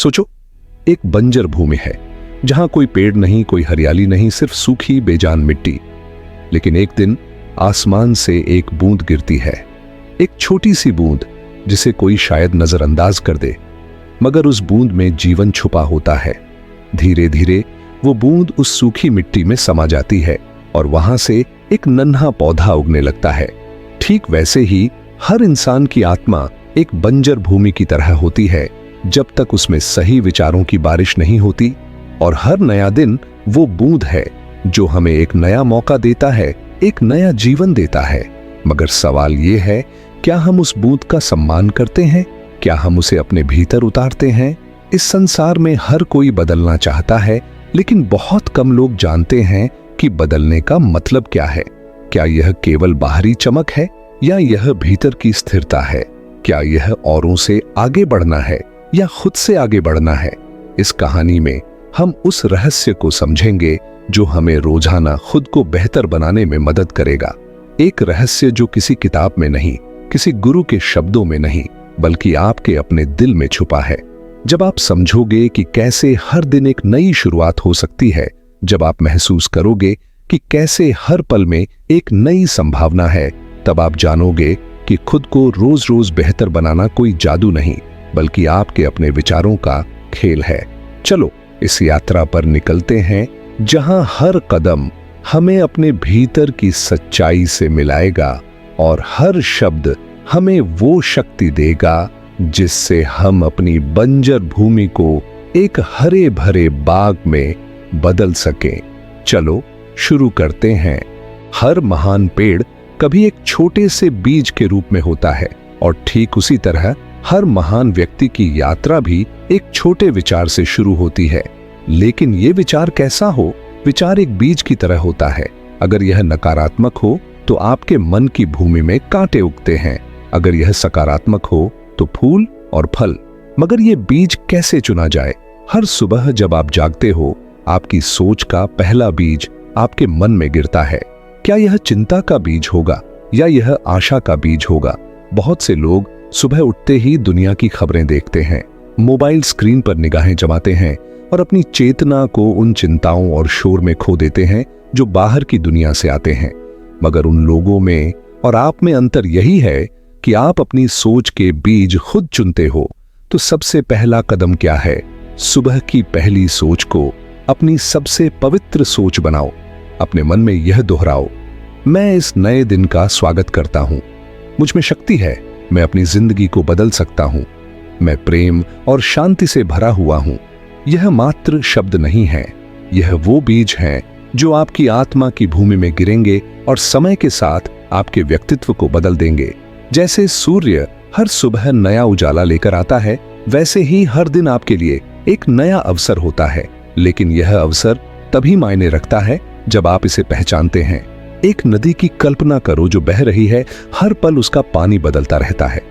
सोचो, एक बंजर भूमि है जहां कोई पेड़ नहीं, कोई हरियाली नहीं, सिर्फ सूखी बेजान मिट्टी। लेकिन एक दिन आसमान से एक बूंद गिरती है, एक छोटी सी बूंद जिसे कोई शायद नजरअंदाज कर दे, मगर उस बूंद में जीवन छुपा होता है। धीरे धीरे वो बूंद उस सूखी मिट्टी में समा जाती है और वहां से एक नन्हा पौधा उगने लगता है। ठीक वैसे ही हर इंसान की आत्मा एक बंजर भूमि की तरह होती है जब तक उसमें सही विचारों की बारिश नहीं होती, और हर नया दिन वो बूंद है जो हमें एक नया मौका देता है, एक नया जीवन देता है। मगर सवाल ये है, क्या हम उस बूंद का सम्मान करते हैं? क्या हम उसे अपने भीतर उतारते हैं? इस संसार में हर कोई बदलना चाहता है, लेकिन बहुत कम लोग जानते हैं कि बदलने का मतलब क्या है। क्या यह केवल बाहरी चमक है या यह भीतर की स्थिरता है? क्या यह औरों से आगे बढ़ना है या खुद से आगे बढ़ना है? इस कहानी में हम उस रहस्य को समझेंगे जो हमें रोजाना खुद को बेहतर बनाने में मदद करेगा। एक रहस्य जो किसी किताब में नहीं, किसी गुरु के शब्दों में नहीं, बल्कि आपके अपने दिल में छुपा है। जब आप समझोगे कि कैसे हर दिन एक नई शुरुआत हो सकती है, जब आप महसूस करोगे कि कैसे हर पल में एक नई संभावना है, तब आप जानोगे कि खुद को रोज रोज बेहतर बनाना कोई जादू नहीं, बल्कि आपके अपने विचारों का खेल है। चलो इस यात्रा पर निकलते हैं जहां हर कदम हमें अपने भीतर की सच्चाई से मिलाएगा और हर शब्द हमें वो शक्ति देगा जिससे हम अपनी बंजर भूमि को एक हरे भरे बाग में बदल सकें। चलो शुरू करते हैं। हर महान पेड़ कभी एक छोटे से बीज के रूप में होता है, और ठीक उसी तरह हर महान व्यक्ति की यात्रा भी एक छोटे विचार से शुरू होती है। लेकिन ये विचार कैसा हो? विचार एक बीज की तरह होता है। अगर यह नकारात्मक हो तो आपके मन की भूमि में कांटे उगते हैं, अगर यह सकारात्मक हो तो फूल और फल। मगर यह बीज कैसे चुना जाए? हर सुबह जब आप जागते हो, आपकी सोच का पहला बीज आपके मन में गिरता है। क्या यह चिंता का बीज होगा या यह आशा का बीज होगा? बहुत से लोग सुबह उठते ही दुनिया की खबरें देखते हैं, मोबाइल स्क्रीन पर निगाहें जमाते हैं और अपनी चेतना को उन चिंताओं और शोर में खो देते हैं जो बाहर की दुनिया से आते हैं। मगर उन लोगों में और आप में अंतर यही है कि आप अपनी सोच के बीज खुद चुनते हो। तो सबसे पहला कदम क्या है? सुबह की पहली सोच को अपनी सबसे पवित्र सोच बनाओ। अपने मन में यह दोहराओ, मैं इस नए दिन का स्वागत करता हूं, मुझ में शक्ति है, मैं अपनी जिंदगी को बदल सकता हूं, मैं प्रेम और शांति से भरा हुआ हूं। यह मात्र शब्द नहीं है, यह वो बीज हैं जो आपकी आत्मा की भूमि में गिरेंगे और समय के साथ आपके व्यक्तित्व को बदल देंगे। जैसे सूर्य हर सुबह नया उजाला लेकर आता है, वैसे ही हर दिन आपके लिए एक नया अवसर होता है। लेकिन यह अवसर तभी मायने रखता है जब आप इसे पहचानते हैं। एक नदी की कल्पना करो जो बह रही है, हर पल उसका पानी बदलता रहता है।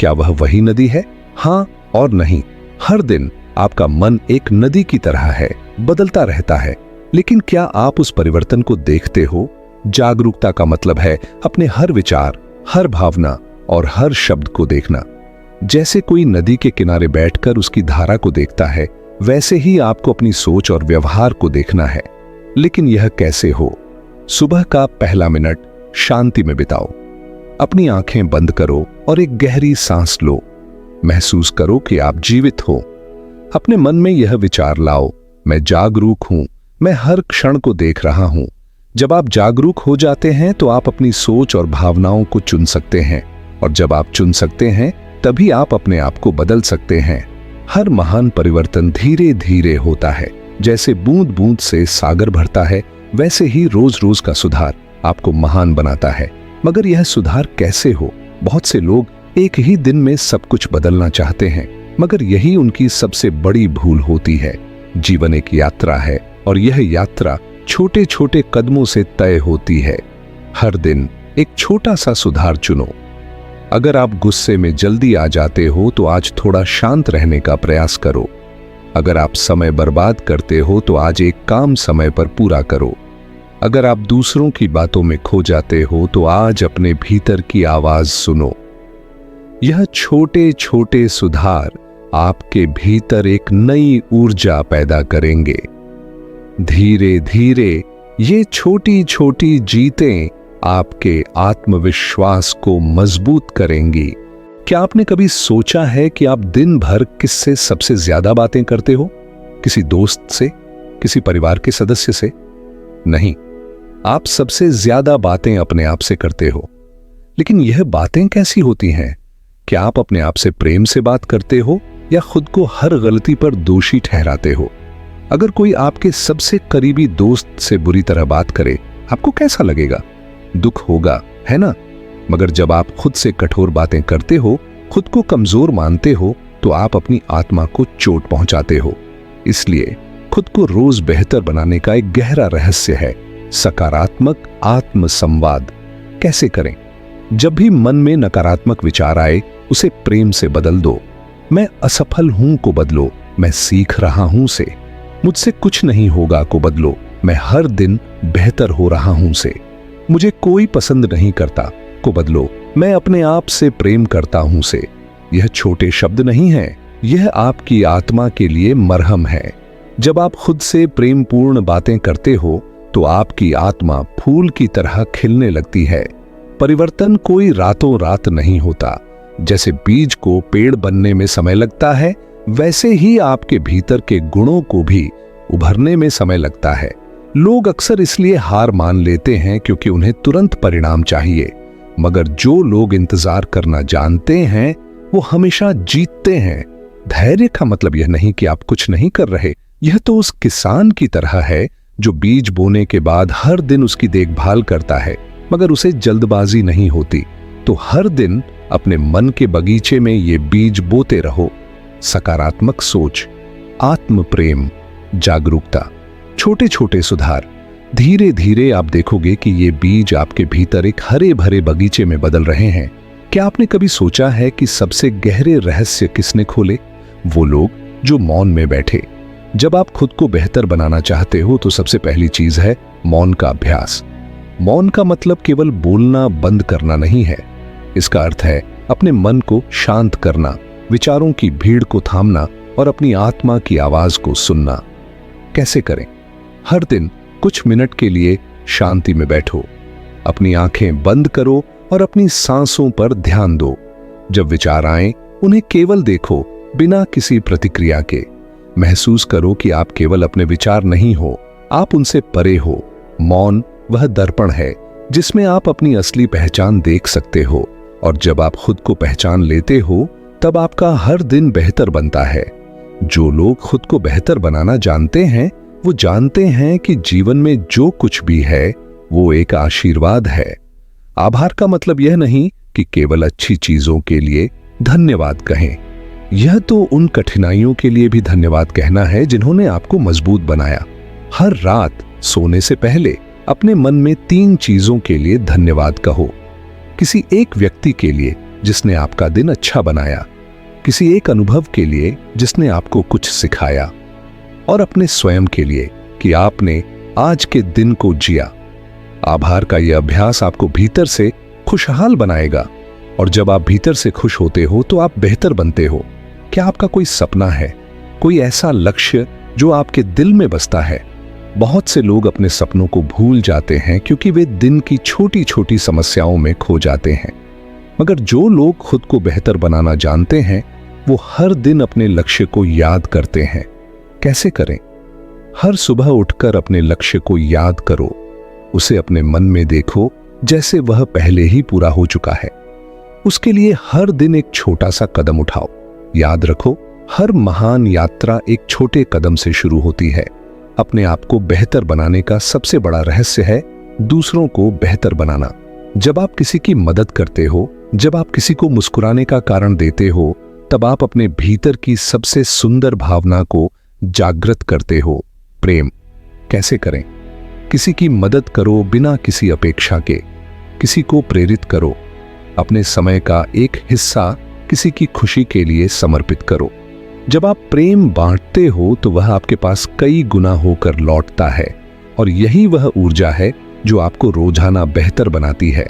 क्या वह वही नदी है? हाँ और नहीं। हर दिन आपका मन एक नदी की तरह है, बदलता रहता है। लेकिन क्या आप उस परिवर्तन को देखते हो? जागरूकता का मतलब है अपने हर विचार, हर भावना और हर शब्द को देखना। जैसे कोई नदी के किनारे बैठकर उसकी धारा को देखता है, वैसे ही आपको अपनी सोच और व्यवहार को देखना है। लेकिन यह कैसे हो? सुबह का पहला मिनट शांति में बिताओ। अपनी आंखें बंद करो और एक गहरी सांस लो। महसूस करो कि आप जीवित हो। अपने मन में यह विचार लाओ, मैं जागरूक हूं, मैं हर क्षण को देख रहा हूं। जब आप जागरूक हो जाते हैं तो आप अपनी सोच और भावनाओं को चुन सकते हैं, और जब आप चुन सकते हैं तभी आप अपने आप को बदल सकते हैं। हर महान परिवर्तन धीरे धीरे होता है। जैसे बूंद बूंद से सागर भरता है, वैसे ही रोज रोज का सुधार आपको महान बनाता है। मगर यह सुधार कैसे हो? बहुत से लोग एक ही दिन में सब कुछ बदलना चाहते हैं, मगर यही उनकी सबसे बड़ी भूल होती है। जीवन एक यात्रा है और यह यात्रा छोटे छोटे कदमों से तय होती है। हर दिन एक छोटा सा सुधार चुनो। अगर आप गुस्से में जल्दी आ जाते हो तो आज थोड़ा शांत रहने का प्रयास करो। अगर आप समय बर्बाद करते हो तो आज एक काम समय पर पूरा करो। अगर आप दूसरों की बातों में खो जाते हो तो आज अपने भीतर की आवाज सुनो। यह छोटे छोटे सुधार आपके भीतर एक नई ऊर्जा पैदा करेंगे। धीरे धीरे ये छोटी छोटी जीतें आपके आत्मविश्वास को मजबूत करेंगी। क्या आपने कभी सोचा है कि आप दिन भर किससे सबसे ज्यादा बातें करते हो? किसी दोस्त से, किसी परिवार के सदस्य से? नहीं, आप सबसे ज्यादा बातें अपने आप से करते हो। लेकिन यह बातें कैसी होती हैं? क्या आप अपने आप से प्रेम से बात करते हो या खुद को हर गलती पर दोषी ठहराते हो? अगर कोई आपके सबसे करीबी दोस्त से बुरी तरह बात करे, आपको कैसा लगेगा? दुख होगा, है ना? मगर जब आप खुद से कठोर बातें करते हो, खुद को कमजोर मानते हो, तो आप अपनी आत्मा को चोट पहुंचाते हो। इसलिए खुद को रोज बेहतर बनाने का एक गहरा रहस्य है सकारात्मक आत्म संवाद। कैसे करें? जब भी मन में नकारात्मक विचार आए, उसे प्रेम से बदल दो। मैं असफल हूं को बदलो मैं सीख रहा हूं से। मुझसे कुछ नहीं होगा को बदलो मैं हर दिन बेहतर हो रहा हूं से। मुझे कोई पसंद नहीं करता को बदलो मैं अपने आप से प्रेम करता हूं से। यह छोटे शब्द नहीं हैं, यह आपकी आत्मा के लिए मरहम है। जब आप खुद से प्रेमपूर्ण बातें करते हो तो आपकी आत्मा फूल की तरह खिलने लगती है। परिवर्तन कोई रातों रात नहीं होता। जैसे बीज को पेड़ बनने में समय लगता है, वैसे ही आपके भीतर के गुणों को भी उभरने में समय लगता है। लोग अक्सर इसलिए हार मान लेते हैं क्योंकि उन्हें तुरंत परिणाम चाहिए, मगर जो लोग इंतजार करना जानते हैं वो हमेशा जीतते हैं। धैर्य का मतलब यह नहीं कि आप कुछ नहीं कर रहे। यह तो उस किसान की तरह है जो बीज बोने के बाद हर दिन उसकी देखभाल करता है, मगर उसे जल्दबाजी नहीं होती। तो हर दिन अपने मन के बगीचे में ये बीज बोते रहो। सकारात्मक सोच, आत्म प्रेम, जागरूकता, छोटे छोटे सुधार। धीरे धीरे आप देखोगे कि ये बीज आपके भीतर एक हरे भरे बगीचे में बदल रहे हैं। क्या आपने कभी सोचा है कि सबसे गहरे रहस्य किसने खोले? वो लोग जो मौन में बैठे। जब आप खुद को बेहतर बनाना चाहते हो तो सबसे पहली चीज है मौन का अभ्यास। मौन का मतलब केवल बोलना बंद करना नहीं है। इसका अर्थ है अपने मन को शांत करना, विचारों की भीड़ को थामना और अपनी आत्मा की आवाज को सुनना। कैसे करें? हर दिन कुछ मिनट के लिए शांति में बैठो, अपनी आंखें बंद करो और अपनी सांसों पर ध्यान दो। जब विचार आए, उन्हें केवल देखो, बिना किसी प्रतिक्रिया के। महसूस करो कि आप केवल अपने विचार नहीं हो, आप उनसे परे हो। मौन वह दर्पण है जिसमें आप अपनी असली पहचान देख सकते हो, और जब आप खुद को पहचान लेते हो तब आपका हर दिन बेहतर बनता है। जो लोग खुद को बेहतर बनाना जानते हैं वो जानते हैं कि जीवन में जो कुछ भी है वो एक आशीर्वाद है। आभार का मतलब यह नहीं कि केवल अच्छी चीजों के लिए धन्यवाद कहें। यह तो उन कठिनाइयों के लिए भी धन्यवाद कहना है जिन्होंने आपको मजबूत बनाया। हर रात सोने से पहले अपने मन में 3 चीजों के लिए धन्यवाद कहो। किसी एक व्यक्ति के लिए जिसने आपका दिन अच्छा बनाया, किसी एक अनुभव के लिए जिसने आपको कुछ सिखाया, और अपने स्वयं के लिए कि आपने आज के दिन को जिया। आभार का यह अभ्यास आपको भीतर से खुशहाल बनाएगा, और जब आप भीतर से खुश होते हो तो आप बेहतर बनते हो। क्या आपका कोई सपना है, कोई ऐसा लक्ष्य जो आपके दिल में बसता है? बहुत से लोग अपने सपनों को भूल जाते हैं क्योंकि वे दिन की छोटी छोटी समस्याओं में खो जाते हैं। मगर जो लोग खुद को बेहतर बनाना जानते हैं वो हर दिन अपने लक्ष्य को याद करते हैं। कैसे करें? हर सुबह उठकर अपने लक्ष्य को याद करो, उसे अपने मन में देखो जैसे वह पहले ही पूरा हो चुका है। उसके लिए हर दिन एक छोटा सा कदम उठाओ। याद रखो, हर महान यात्रा एक छोटे कदम से शुरू होती है। अपने आप को बेहतर बनाने का सबसे बड़ा रहस्य है दूसरों को बेहतर बनाना। जब आप किसी की मदद करते हो, जब आप किसी को मुस्कुराने का कारण देते हो, तब आप अपने भीतर की सबसे सुंदर भावना को जागृत करते हो, प्रेम। कैसे करें? किसी की मदद करो बिना किसी अपेक्षा के। किसी को प्रेरित करो। अपने समय का एक हिस्सा किसी की खुशी के लिए समर्पित करो। जब आप प्रेम बांटते हो तो वह आपके पास कई गुना होकर लौटता है, और यही वह ऊर्जा है जो आपको रोजाना बेहतर बनाती है।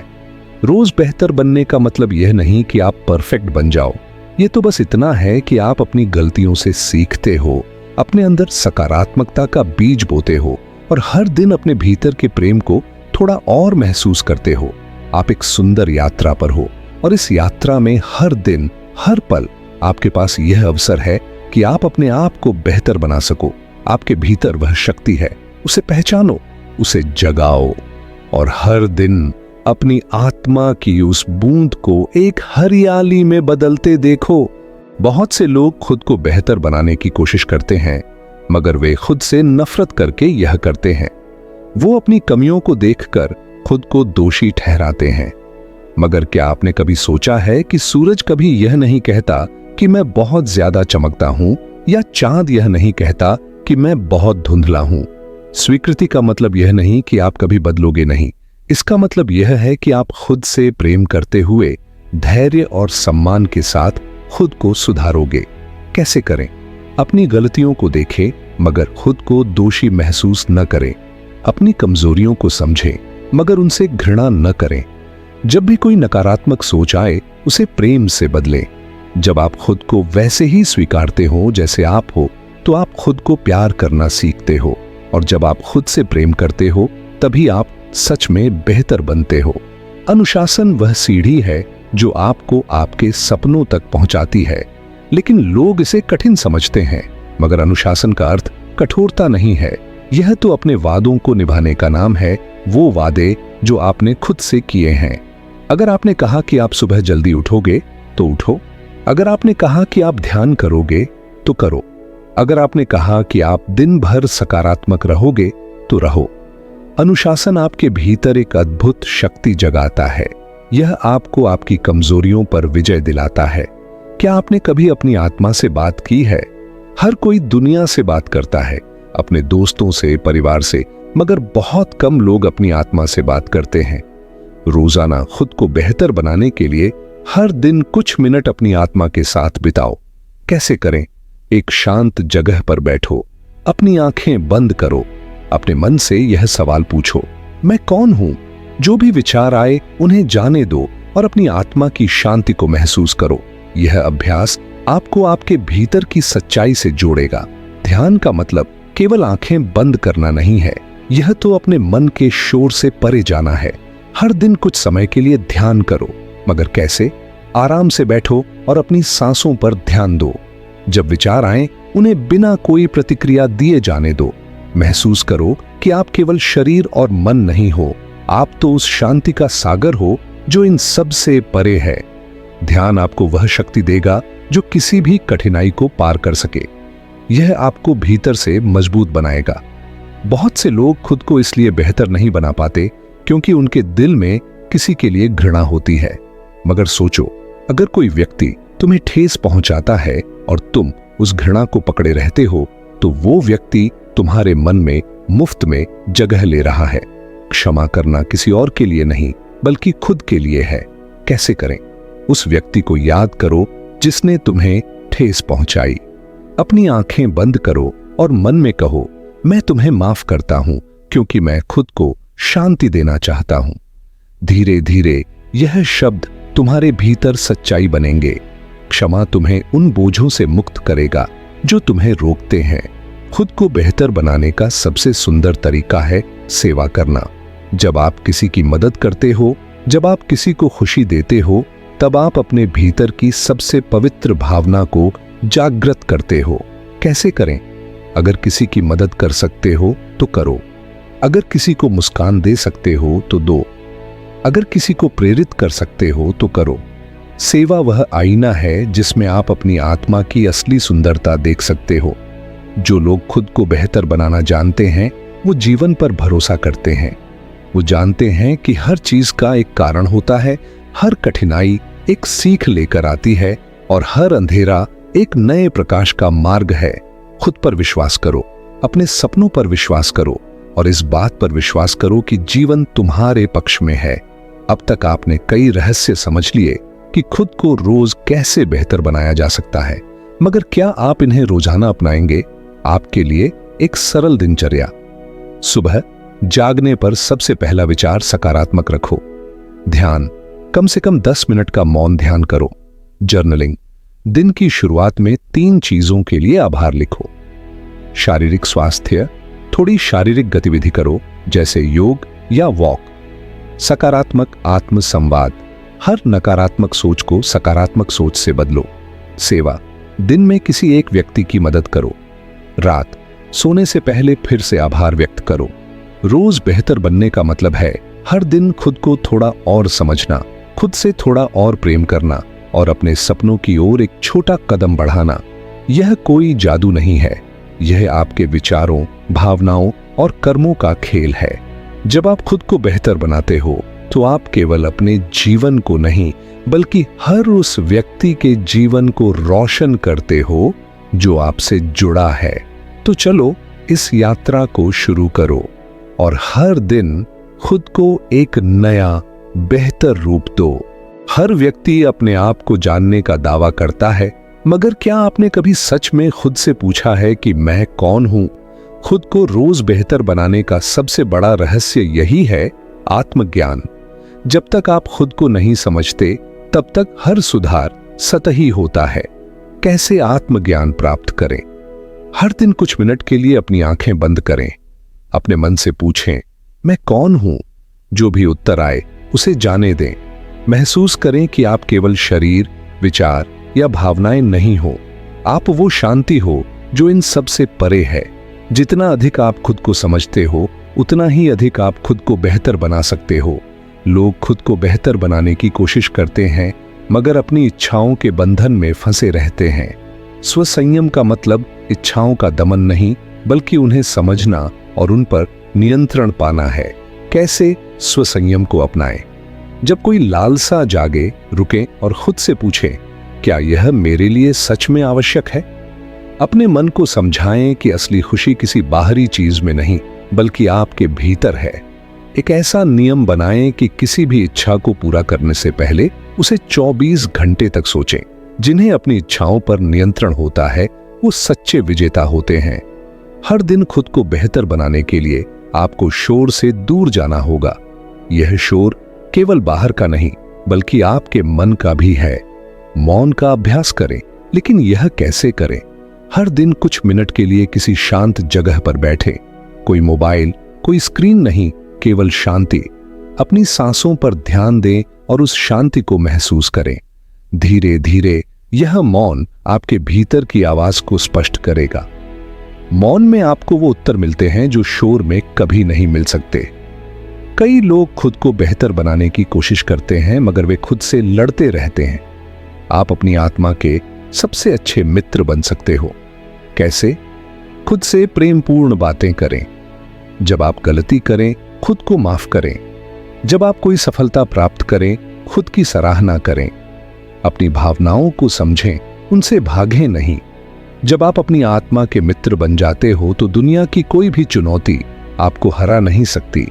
रोज बेहतर बनने का मतलब यह नहीं कि आप परफेक्ट बन जाओ। ये तो बस इतना है कि आप अपनी गलतियों से सीखते हो, अपने अंदर सकारात्मकता का बीज बोते हो और हर दिन अपने भीतर के प्रेम को थोड़ा और महसूस करते हो। आप एक सुंदर यात्रा पर हो और इस यात्रा में हर दिन, हर पल आपके पास यह अवसर है कि आप अपने आप को बेहतर बना सको। आपके भीतर वह शक्ति है, उसे पहचानो, उसे जगाओ और हर दिन अपनी आत्मा की उस बूंद को एक हरियाली में बदलते देखो। बहुत से लोग खुद को बेहतर बनाने की कोशिश करते हैं, मगर वे खुद से नफरत करके यह करते हैं। वो अपनी कमियों को देखकर खुद को दोषी ठहराते हैं। मगर क्या आपने कभी सोचा है कि सूरज कभी यह नहीं कहता कि मैं बहुत ज्यादा चमकता हूं, या चांद यह नहीं कहता कि मैं बहुत धुंधला हूं। स्वीकृति का मतलब यह नहीं कि आप कभी बदलोगे नहीं, इसका मतलब यह है कि आप खुद से प्रेम करते हुए धैर्य और सम्मान के साथ खुद को सुधारोगे। कैसे करें? अपनी गलतियों को देखें, मगर खुद को दोषी महसूस न करें। अपनी कमजोरियों को समझें, मगर उनसे घृणा न करें। जब भी कोई नकारात्मक सोच आए, उसे प्रेम से बदलें। जब आप खुद को वैसे ही स्वीकारते हो जैसे आप हो, तो आप खुद को प्यार करना सीखते हो, और जब आप खुद से प्रेम करते हो, तभी आप सच में बेहतर बनते हो। अनुशासन वह सीढ़ी है जो आपको आपके सपनों तक पहुंचाती है, लेकिन लोग इसे कठिन समझते हैं। मगर अनुशासन का अर्थ कठोरता नहीं है, यह तो अपने वादों को निभाने का नाम है, वो वादे जो आपने खुद से किए हैं। अगर आपने कहा कि आप सुबह जल्दी उठोगे, तो उठो। अगर आपने कहा कि आप ध्यान करोगे, तो करो। अगर आपने कहा कि आप दिन भर सकारात्मक रहोगे, तो रहो। अनुशासन आपके भीतर एक अद्भुत शक्ति जगाता है। यह आपको आपकी कमजोरियों पर विजय दिलाता है। क्या आपने कभी अपनी आत्मा से बात की है? हर कोई दुनिया से बात करता है, अपने दोस्तों से, परिवार से, मगर बहुत कम लोग अपनी आत्मा से बात करते हैं। रोजाना खुद को बेहतर बनाने के लिए हर दिन कुछ मिनट अपनी आत्मा के साथ बिताओ। कैसे करें? एक शांत जगह पर बैठो, अपनी आंखें बंद करो, अपने मन से यह सवाल पूछो, मैं कौन हूं? जो भी विचार आए उन्हें जाने दो और अपनी आत्मा की शांति को महसूस करो। यह अभ्यास आपको आपके भीतर की सच्चाई से जोड़ेगा। ध्यान का मतलब केवल आंखें बंद करना नहीं है, यह तो अपने मन के शोर से परे जाना है। हर दिन कुछ समय के लिए ध्यान करो, मगर कैसे? आराम से बैठो और अपनी सांसों पर ध्यान दो। जब विचार आए, उन्हें बिना कोई प्रतिक्रिया दिए जाने दो। महसूस करो कि आप केवल शरीर और मन नहीं हो, आप तो उस शांति का सागर हो जो इन सब से परे है। ध्यान आपको वह शक्ति देगा जो किसी भी कठिनाई को पार कर सके। यह आपको भीतर से मजबूत बनाएगा। बहुत से लोग खुद को इसलिए बेहतर नहीं बना पाते क्योंकि उनके दिल में किसी के लिए घृणा होती है। मगर सोचो, अगर कोई व्यक्ति तुम्हें ठेस पहुंचाता है और तुम उस घृणा को पकड़े रहते हो, तो वो व्यक्ति तुम्हारे मन में मुफ्त में जगह ले रहा है। क्षमा करना किसी और के लिए नहीं, बल्कि खुद के लिए है। कैसे करें? उस व्यक्ति को याद करो जिसने तुम्हें ठेस पहुंचाई। अपनी आंखें बंद करो और मन में कहो, मैं तुम्हें माफ करता हूं क्योंकि मैं खुद को शांति देना चाहता हूं। धीरे धीरे यह शब्द तुम्हारे भीतर सच्चाई बनेंगे। क्षमा तुम्हें उन बोझों से मुक्त करेगा जो तुम्हें रोकते हैं। खुद को बेहतर बनाने का सबसे सुंदर तरीका है सेवा करना। जब आप किसी की मदद करते हो, जब आप किसी को खुशी देते हो, तब आप अपने भीतर की सबसे पवित्र भावना को जागृत करते हो। कैसे करें? अगर किसी की मदद कर सकते हो तो करो। अगर किसी को मुस्कान दे सकते हो तो दो। अगर किसी को प्रेरित कर सकते हो तो करो। सेवा वह आईना है जिसमें आप अपनी आत्मा की असली सुंदरता देख सकते हो। जो लोग खुद को बेहतर बनाना जानते हैं, वो जीवन पर भरोसा करते हैं। वो जानते हैं कि हर चीज का एक कारण होता है, हर कठिनाई एक सीख लेकर आती है और हर अंधेरा एक नए प्रकाश का मार्ग है। खुद पर विश्वास करो, अपने सपनों पर विश्वास करो और इस बात पर विश्वास करो कि जीवन तुम्हारे पक्ष में है। अब तक आपने कई रहस्य समझ लिए कि खुद को रोज कैसे बेहतर बनाया जा सकता है, मगर क्या आप इन्हें रोजाना अपनाएंगे? आपके लिए एक सरल दिनचर्या। सुबह जागने पर सबसे पहला विचार सकारात्मक रखो। ध्यान, कम से कम 10 मिनट का मौन ध्यान करो। जर्नलिंग, दिन की शुरुआत में 3 चीजों के लिए आभार लिखो। शारीरिक स्वास्थ्य, थोड़ी शारीरिक गतिविधि करो जैसे योग या वॉक। सकारात्मक आत्म संवाद, हर नकारात्मक सोच को सकारात्मक सोच से बदलो। सेवा, दिन में किसी एक व्यक्ति की मदद करो। रात, सोने से पहले फिर से आभार व्यक्त करो। रोज बेहतर बनने का मतलब है हर दिन खुद को थोड़ा और समझना, खुद से थोड़ा और प्रेम करना और अपने सपनों की ओर एक छोटा कदम बढ़ाना। यह कोई जादू नहीं है, यह आपके विचारों, भावनाओं और कर्मों का खेल है। जब आप खुद को बेहतर बनाते हो तो आप केवल अपने जीवन को नहीं बल्कि हर उस व्यक्ति के जीवन को रोशन करते हो जो आपसे जुड़ा है। तो चलो इस यात्रा को शुरू करो और हर दिन खुद को एक नया बेहतर रूप दो। हर व्यक्ति अपने आप को जानने का दावा करता है, मगर क्या आपने कभी सच में खुद से पूछा है कि मैं कौन हूं? खुद को रोज बेहतर बनाने का सबसे बड़ा रहस्य यही है, आत्मज्ञान। जब तक आप खुद को नहीं समझते तब तक हर सुधार सतही होता है। कैसे आत्मज्ञान प्राप्त करें? हर दिन कुछ मिनट के लिए अपनी आंखें बंद करें। अपने मन से पूछें, मैं कौन हूं? जो भी उत्तर आए उसे जाने दें। महसूस करें कि आप केवल शरीर, विचार या भावनाएं नहीं हो, आप वो शांति हो जो इन सब से परे है। जितना अधिक आप खुद को समझते हो उतना ही अधिक आप खुद को बेहतर बना सकते हो। लोग खुद को बेहतर बनाने की कोशिश करते हैं मगर अपनी इच्छाओं के बंधन में फंसे रहते हैं। स्वसंयम का मतलब इच्छाओं का दमन नहीं बल्कि उन्हें समझना और उन पर नियंत्रण पाना है। कैसे स्वसंयम को अपनाएं? जब कोई लालसा जागे, रुकें और खुद से पूछें, क्या यह मेरे लिए सच में आवश्यक है? अपने मन को समझाएं कि असली खुशी किसी बाहरी चीज में नहीं बल्कि आपके भीतर है। एक ऐसा नियम बनाएं कि किसी भी इच्छा को पूरा करने से पहले उसे 24 घंटे तक सोचें। जिन्हें अपनी इच्छाओं पर नियंत्रण होता है वो सच्चे विजेता होते हैं। हर दिन खुद को बेहतर बनाने के लिए आपको शोर से दूर जाना होगा। यह शोर केवल बाहर का नहीं बल्कि आपके मन का भी है। मौन का अभ्यास करें, लेकिन यह कैसे करें? हर दिन कुछ मिनट के लिए किसी शांत जगह पर बैठे। कोई मोबाइल, कोई स्क्रीन नहीं, केवल शांति। अपनी सांसों पर ध्यान दें और उस शांति को महसूस करें। धीरे धीरे यह मौन आपके भीतर की आवाज को स्पष्ट करेगा। मौन में आपको वो उत्तर मिलते हैं जो शोर में कभी नहीं मिल सकते। कई लोग खुद को बेहतर बनाने की कोशिश करते हैं मगर वे खुद से लड़ते रहते हैं। आप अपनी आत्मा के सबसे अच्छे मित्र बन सकते हो। कैसे? खुद से प्रेमपूर्ण बातें करें। जब आप गलती करें, खुद को माफ करें। जब आप कोई सफलता प्राप्त करें, खुद की सराहना करें। अपनी भावनाओं को समझें, उनसे भागें नहीं। जब आप अपनी आत्मा के मित्र बन जाते हो तो दुनिया की कोई भी चुनौती आपको हरा नहीं सकती।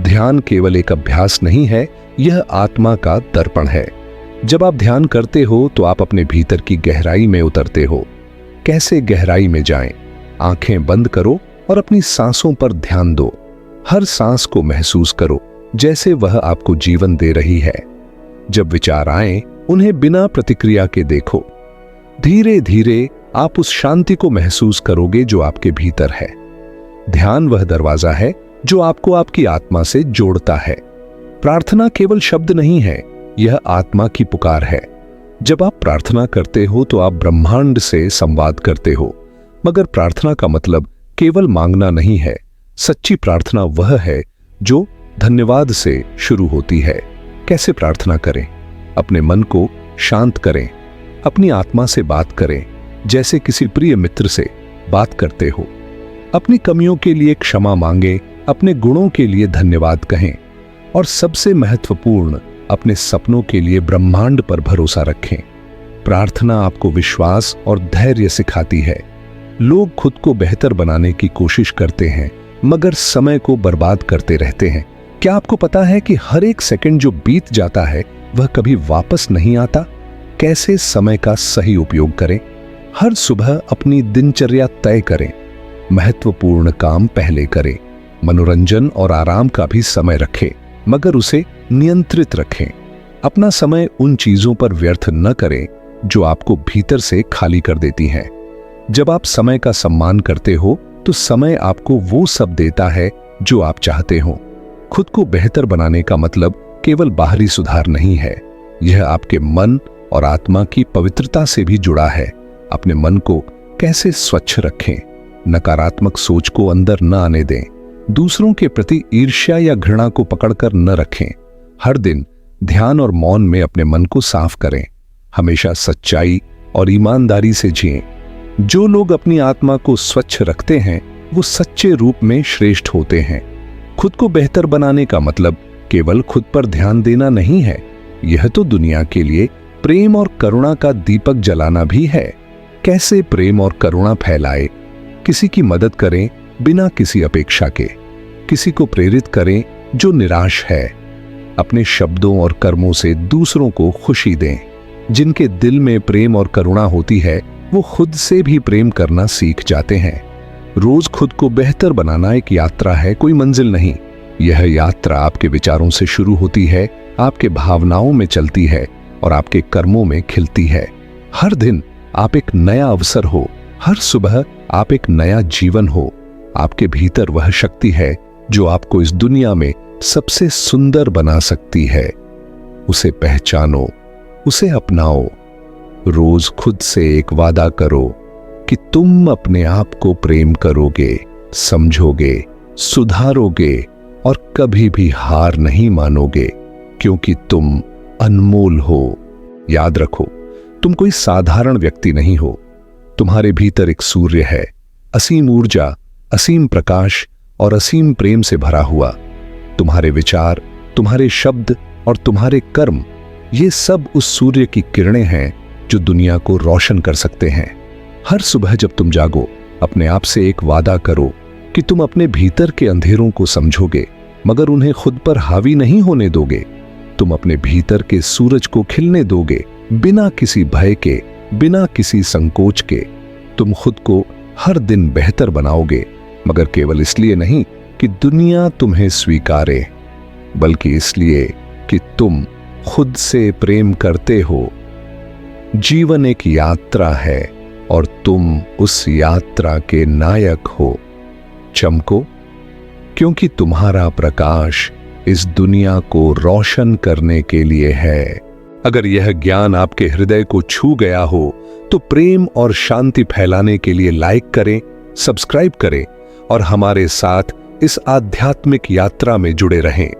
ध्यान केवल एक अभ्यास नहीं है, यह आत्मा का दर्पण है। जब आप ध्यान करते हो तो आप अपने भीतर की गहराई में उतरते हो। कैसे गहराई में जाएं? आंखें बंद करो और अपनी सांसों पर ध्यान दो। हर सांस को महसूस करो जैसे वह आपको जीवन दे रही है। जब विचार आए, उन्हें बिना प्रतिक्रिया के देखो। धीरे धीरे आप उस शांति को महसूस करोगे जो आपके भीतर है। ध्यान वह दरवाजा है जो आपको आपकी आत्मा से जोड़ता है। प्रार्थना केवल शब्द नहीं है, यह आत्मा की पुकार है। जब आप प्रार्थना करते हो तो आप ब्रह्मांड से संवाद करते हो, मगर प्रार्थना का मतलब केवल मांगना नहीं है। सच्ची प्रार्थना वह है जो धन्यवाद से शुरू होती है। कैसे प्रार्थना करें? अपने मन को शांत करें। अपनी आत्मा से बात करें जैसे किसी प्रिय मित्र से बात करते हो। अपनी कमियों के लिए क्षमा मांगे, अपने गुणों के लिए धन्यवाद कहें और सबसे महत्वपूर्ण, अपने सपनों के लिए ब्रह्मांड पर भरोसा रखें। प्रार्थना आपको विश्वास और धैर्य सिखाती है। लोग खुद को बेहतर बनाने की कोशिश करते हैं मगर समय को बर्बाद करते रहते हैं। क्या आपको पता है कि हर एक सेकंड जो बीत जाता है वह कभी वापस नहीं आता? कैसे समय का सही उपयोग करें? हर सुबह अपनी दिनचर्या तय करें। महत्वपूर्ण काम पहले करें। मनोरंजन और आराम का भी समय रखें, मगर उसे नियंत्रित रखें। अपना समय उन चीजों पर व्यर्थ न करें जो आपको भीतर से खाली कर देती हैं। जब आप समय का सम्मान करते हो तो समय आपको वो सब देता है जो आप चाहते हो। खुद को बेहतर बनाने का मतलब केवल बाहरी सुधार नहीं है, यह आपके मन और आत्मा की पवित्रता से भी जुड़ा है। अपने मन को कैसे स्वच्छ रखें, नकारात्मक सोच को अंदर न आने दें, दूसरों के प्रति ईर्ष्या या घृणा को पकड़कर न रखें। हर दिन ध्यान और मौन में अपने मन को साफ करें। हमेशा सच्चाई और ईमानदारी से जिएं। जो लोग अपनी आत्मा को स्वच्छ रखते हैं वो सच्चे रूप में श्रेष्ठ होते हैं। खुद को बेहतर बनाने का मतलब केवल खुद पर ध्यान देना नहीं है, यह तो दुनिया के लिए प्रेम और करुणा का दीपक जलाना भी है। कैसे प्रेम और करुणा फैलाए? किसी की मदद करें बिना किसी अपेक्षा के, किसी को प्रेरित करें जो निराश है। अपने शब्दों और कर्मों से दूसरों को खुशी दें। जिनके दिल में प्रेम और करुणा होती है वो खुद से भी प्रेम करना सीख जाते हैं। रोज खुद को बेहतर बनाना एक यात्रा है, कोई मंजिल नहीं। यह यात्रा आपके विचारों से शुरू होती है, आपके भावनाओं में चलती है और आपके कर्मों में खिलती है। हर दिन आप एक नया अवसर हो, हर सुबह आप एक नया जीवन हो। आपके भीतर वह शक्ति है जो आपको इस दुनिया में सबसे सुंदर बना सकती है। उसे पहचानो, उसे अपनाओ। रोज खुद से एक वादा करो कि तुम अपने आप को प्रेम करोगे, समझोगे, सुधारोगे और कभी भी हार नहीं मानोगे, क्योंकि तुम अनमोल हो। याद रखो, तुम कोई साधारण व्यक्ति नहीं हो। तुम्हारे भीतर एक सूर्य है, असीम ऊर्जा, असीम प्रकाश और असीम प्रेम से भरा हुआ। तुम्हारे विचार, तुम्हारे शब्द और तुम्हारे कर्म, ये सब उस सूर्य की किरणें हैं जो दुनिया को रोशन कर सकते हैं। हर सुबह जब तुम जागो, अपने आप से एक वादा करो कि तुम अपने भीतर के अंधेरों को समझोगे, मगर उन्हें खुद पर हावी नहीं होने दोगे। तुम अपने भीतर के सूरज को खिलने दोगे, बिना किसी भय के, बिना किसी संकोच के। तुम खुद को हर दिन बेहतर बनाओगे, मगर केवल इसलिए नहीं कि दुनिया तुम्हें स्वीकारे, बल्कि इसलिए कि तुम खुद से प्रेम करते हो। जीवन एक यात्रा है और तुम उस यात्रा के नायक हो। चमको, क्योंकि तुम्हारा प्रकाश इस दुनिया को रोशन करने के लिए है। अगर यह ज्ञान आपके हृदय को छू गया हो तो प्रेम और शांति फैलाने के लिए लाइक करें, सब्सक्राइब करें और हमारे साथ इस आध्यात्मिक यात्रा में जुड़े रहें।